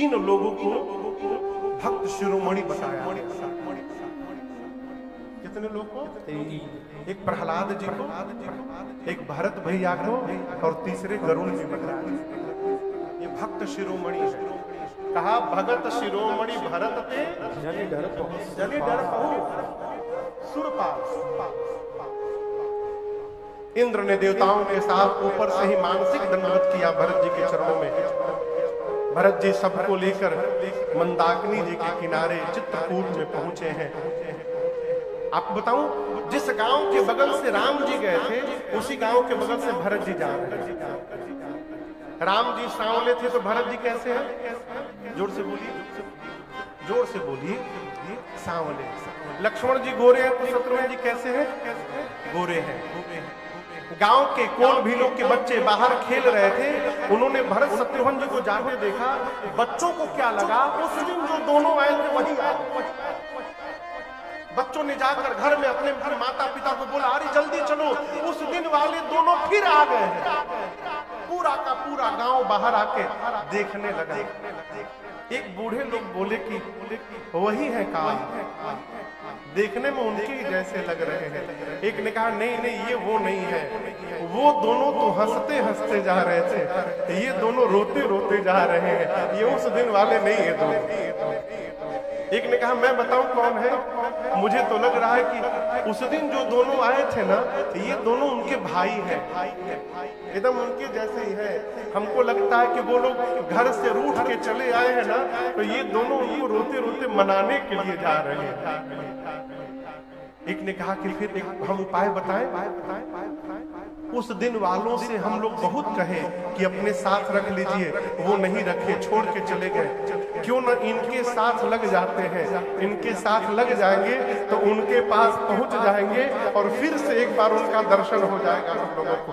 तीन लोगों को भक्त शिरोमणि बताया। कितने लोग को? एक प्रहलाद जी को, एक भरत भैया को और तीसरे गरुण जी बताया। ये भक्त शिरोमणि है। कहा भगत शिरोमणि भरत ते जनि डर कहु सुरपाल। इंद्र ने देवताओं के साथ ऊपर से ही मानसिक दंडवत किया भरत जी के चरणों में। भरत जी सबको लेकर मंदाकिनी जी के किनारे चित्रकूट में पहुंचे हैं। आपको बताऊं, जिस गांव के बगल से राम जी गए थे उसी गांव के बगल से भरत जी जा रहे हैं। राम जी सांवले थे तो भरत जी कैसे हैं? जोर से बोलिए, जोर से बोलिए, सांवले। लक्ष्मण जी गोरे हैं तो शत्रुघ्न जी कैसे हैं? गोरे हैं। गांव के कोल भीलों के बच्चे बाहर खेल रहे थे, उन्होंने भरत शत्रुघ्न जी को जाते देखा। बच्चों को क्या लगा, उस दिन जो दोनों आए थे वही आए। बच्चों ने जाकर घर में अपने माता पिता को बोला, अरे जल्दी चलो, उस दिन वाले दोनों फिर आ गए हैं। पूरा का पूरा गांव बाहर आके देखने लगा। एक बूढ़े लोग बोले कि वही है काल, देखने में उनके ही जैसे लग रहे हैं। एक ने कहा नहीं नहीं, ये वो नहीं है, वो दोनों तो हंसते हंसते जा रहे थे, ये दोनों रोते रोते जा रहे हैं, ये उस दिन वाले नहीं है दोनों। एक ने कहा मैं बताऊं कौन है, मुझे तो लग रहा है कि उस दिन जो दोनों आए थे ना, ये दोनों उनके भाई हैं, एकदम उनके जैसे ही है। हमको लगता है कि वो लोग घर से रूठ के चले आए हैं ना, तो ये दोनों उनको रोते रोते मनाने के लिए जा रहे हैं। एक ने कहा कि फिर हम उपाय बताएं। उस दिन वालों से हम लोग बहुत कहे कि अपने साथ रख लीजिए, वो नहीं रखे, छोड़ के चले गए। क्यों ना इनके साथ लग जाते हैं, इनके साथ लग जाएंगे तो उनके पास पहुंच जाएंगे और फिर से एक बार उनका दर्शन हो जाएगा हम लोगों को।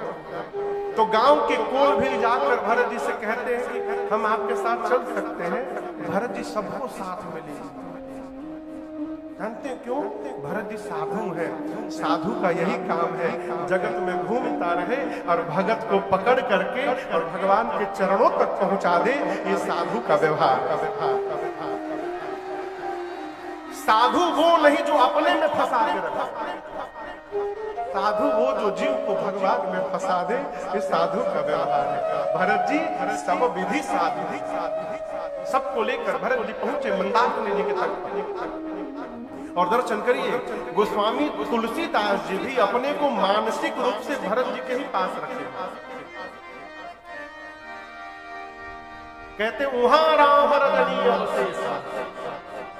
तो गांव के कोल भी जाकर भरत जी से कहते हैं कि हम आपके साथ चल सकते हैं। भरत जी सबको साथ में ले। जानते हैं क्यों? भरत जी साधु है। साधु का यही काम है, जगत में घूमता रहे और भगत को पकड़ करके और भगवान के चरणों तक पहुंचा दे। ये साधु का व्यवहार। साधु वो नहीं जो अपने में फंसा के रखे, साधु वो जो जीव को भगवान में फंसा दे। ये साधु का व्यवहार है। भरत जी सब विधि साधु, सबको लेकर भरत जी पहुंचे मंदाकिनी जी के तक और दर्शन करिए। गोस्वामी तुलसीदास जी भी अपने को मानसिक रूप से भरत जी के ही पास रखे। कहते वहां राम रजनीय अवशेषा,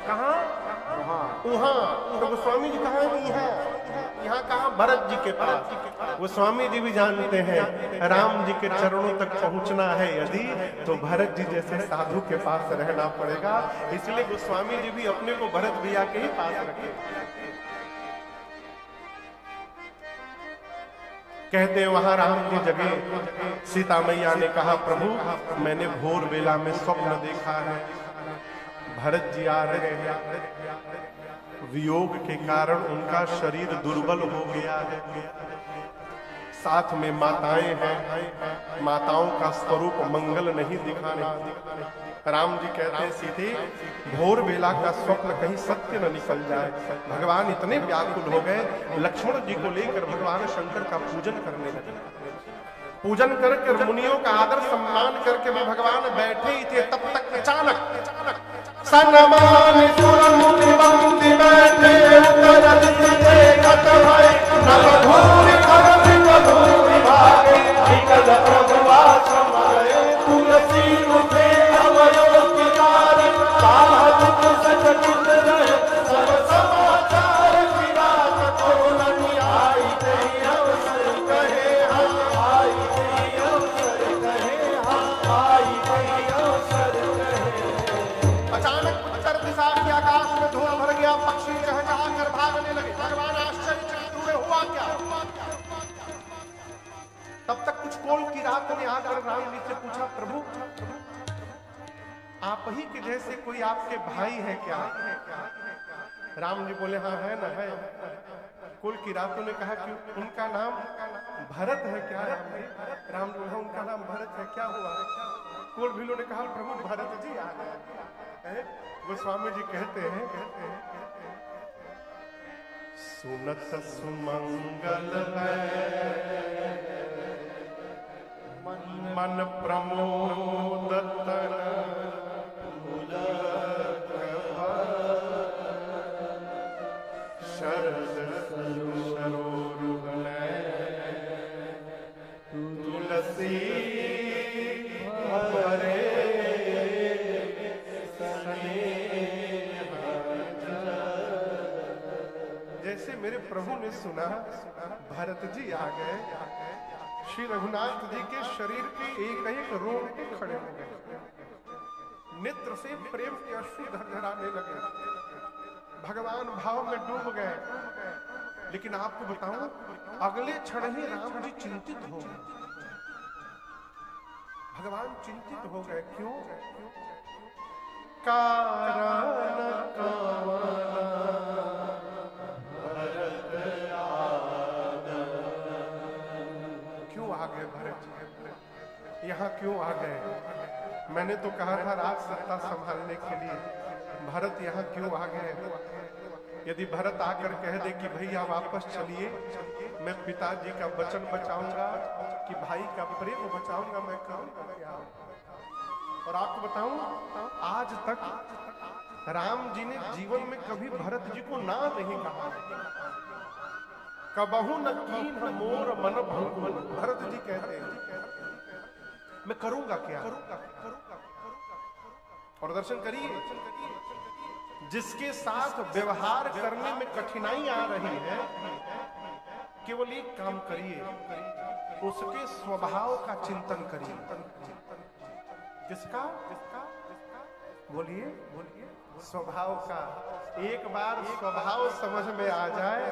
कहां? वहां। तो गोस्वामी जी कहा यहाँ कहा? भरत जी के पास। गोस्वामी जी भी जानते हैं राम जी के चरणों तक पहुंचना है यदि, तो भरत जी जैसे साधु के पास रहना पड़ेगा। इसलिए गोस्वामी जी भी अपने को भरत भैया के ही पास रखे। कहते हैं वहां राम की जगह सीता मैया ने कहा, प्रभु मैंने भोर बेला में स्वप्न देखा है, भरत जी आ रहे हैं, वियोग के कारण उनका शरीर दुर्बल हो गया है, साथ में माताएं हैं, माताओं का स्वरूप मंगल नहीं दिखाने। राम जी कहते हैं सीधे भोर बेला का स्वप्न कहीं सत्य न निकल जाए। भगवान इतने व्याकुल हो गए, लक्ष्मण जी को लेकर भगवान शंकर का पूजन करने लगे। पूजन करके मुनियों का आदर सम्मान करके भी भगवान बैठे ही थे, तब तक अचानक सनमान सुरमुनि बंदी बैठे उतरत से घट भय नभ धूरि खरत कधूरि भागे निकल प्रभुवास मारे तुलसी उठे अवयोगिकारी साहब सचकित रहे सब समाचार विराज को नहीं आई गई अवसर कहे हम आई गई अवसर कहे हम आई गई अवसर कहे। अचानक उत्तर दिशा के आकाश में धुआं भर गया, पक्षी चहचहा कर भागने लगे। भगवान आश्चर्यचकित हुए, हुआ क्या? तब तक कुछ कोल की रात ने आकर राम जी से पूछा, प्रभु आप ही के जैसे कोई आपके भाई है क्या? राम जी बोले, हाँ है ना है। कुल की रातों ने कहा कि उनका नाम भरत है क्या? राम जी बोले, उनका नाम भरत है, क्या हुआ? कुल भीलों ने कहा, प्रभु भरत जी आ गए। गोस्वामी जी कहते हैं सुनत सुमंगल मन प्रमोद तन शरद सरोरुहन तुलसी भरे जैसे मेरे प्रभु ने सुना भरत जी आ गए, श्री रघुनाथ जी के शरीर के एक एक रोग पे खड़े हो गए, नेत्र से प्रेम के अश्रु झरझराने लगे, भगवान भाव में डूब गए। लेकिन आपको बताऊं, अगले क्षण ही राम जी चिंतित हो गए, भगवान चिंतित हो गए। क्यों? कारण क्यों आ गए भरत जी, यहाँ क्यों आ गए? मैंने तो कहा था राज सत्ता संभालने के लिए, भरत यहाँ क्यों आ गए? यदि भरत आकर कह दे कि भैया वापस चलिए, मैं पिताजी का वचन बचाऊंगा कि भाई का प्रेम बचाऊंगा, मैं करूंगा क्या? और आपको बताऊं, आज तक राम जी ने जीवन में कभी भरत जी को ना नहीं कहा। कबहू न कीन मोर मन भंगुर, भरत जी कहते हैं मैं करूंगा क्या? और दर्शन करिए, जिसके साथ व्यवहार करने में कठिनाई आ रही है, केवल एक काम करिए, उसके स्वभाव का चिंतन करिए। किसका? बोलिए बोलिए, स्वभाव का। एक बार स्वभाव समझ में आ जाए,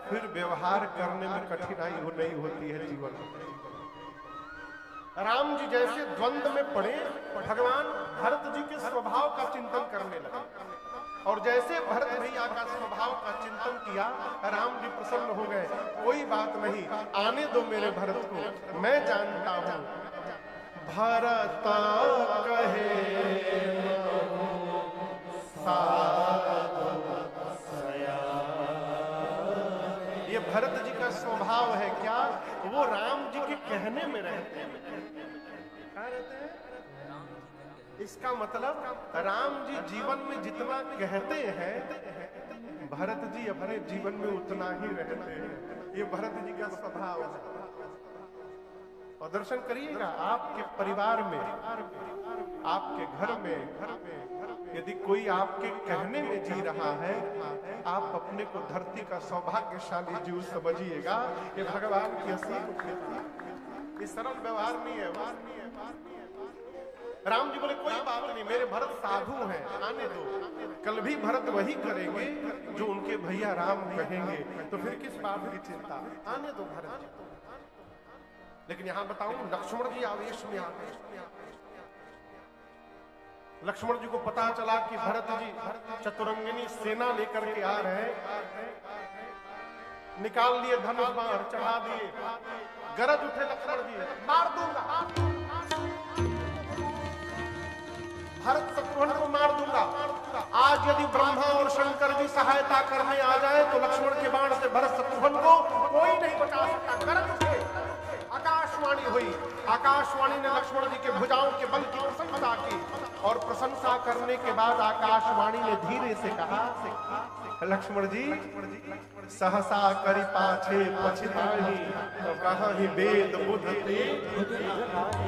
फिर व्यवहार करने में कठिनाई नहीं होती है जीवन में। राम जी जैसे द्वंद्व में पड़े, भगवान भरत जी के स्वभाव का चिंतन करने लगे, और जैसे भरत भैया का स्वभाव का चिंतन किया, राम जी प्रसन्न हो गए। कोई बात नहीं, आने दो मेरे भरत को, मैं जानता हूं भरत कहे ये भरत जी का स्वभाव है क्या? वो राम जी के कहने में रहते हैं। कहाँ रहते हैं? इसका मतलब राम जी जीवन में जितना कहते हैं, भरत जी अपने जीवन में उतना ही रहते हैं। ये भरत जी का स्वभाव है। और दर्शन करिएगा, आपके परिवार में, आपके घर में यदि कोई आपके कहने में जी रहा है, आप अपने को धरती का सौभाग्यशाली जीव समझिएगा। ये भगवान की असीम कृपा। ये सरल व्यवहार नहीं है। राम जी बोले कोई बात नहीं, मेरे भरत साधु हैं, आने दो। कल भी भरत वही करेंगे जो उनके भैया राम कहेंगे, तो फिर किस बात की चिंता? आने दो भरत जी। लेकिन यहां बताऊं, लक्ष्मण जी आवेश में आ गए। लक्ष्मण जी को पता चला कि भरत जी चतुरंगिनी सेना लेकर के आ रहे हैं। निकाल लिए धनुष बाण, चढ़ा दिए, गरज उठे लक्ष्मण जी, मार दूंगा, भरत शत्रुघ्न को मार दूंगा। आज यदि ब्रह्मा और शंकर जी सहायता करने आ जाए तो लक्ष्मण के बाण से भरत शत्रुघ्न को कोई नहीं बचा सकता। गरज उठे, आकाशवाणी हुई। आकाशवाणी ने लक्ष्मण जी के भुजाओं के बल की प्रशंसा की, और प्रशंसा करने के बाद आकाशवाणी ने धीरे से कहा, लक्ष्मण जी सहसा करी पाछे पछताही, कहाँ ही वेद बुध ते।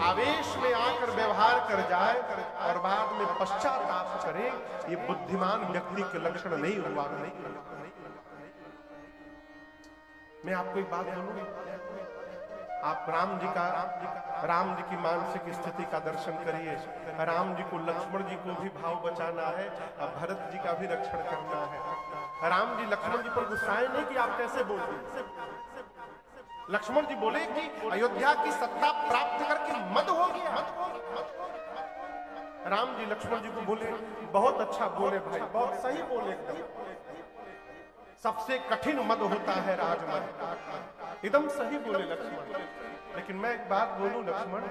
आवेश में आकर व्यवहार कर जाए और बाद में पश्चाताप करे, ये बुद्धिमान व्यक्ति के लक्षण नहीं हुआ। मैं आपको एक बात बोलूं, आप राम जी की मानसिक स्थिति का दर्शन करिए। राम जी को लक्ष्मण जी को भी भाव बचाना है, और भरत जी का भी रक्षण करना है। राम जी लक्ष्मण जी पर गुस्साए नहीं कि आप कैसे बोल रहे। लक्ष्मण जी बोले कि अयोध्या की सत्ता प्राप्त करके मद हो गया। राम जी लक्ष्मण जी को बोले, बहुत अच्छा बोले भाई, बहुत सही बोले, सबसे कठिन मद होता है राजमद। एकदम सही बोले लक्ष्मण। लेकिन मैं एक बात बोलूं लक्ष्मण,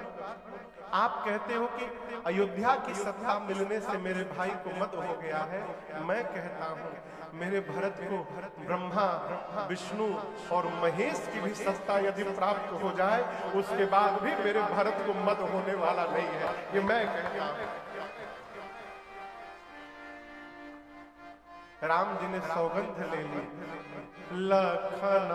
आप कहते हो कि अयोध्या की सत्ता मिलने से मेरे भाई को मत हो गया है। मैं कहता हूं मेरे भरत को ब्रह्मा, विष्णु और महेश की भी सत्ता यदि प्राप्त हो जाए, उसके बाद भी मेरे भरत को मत होने वाला नहीं है। ये मैं कहता हूं। राम जी ने सौगंध ले ली, लखन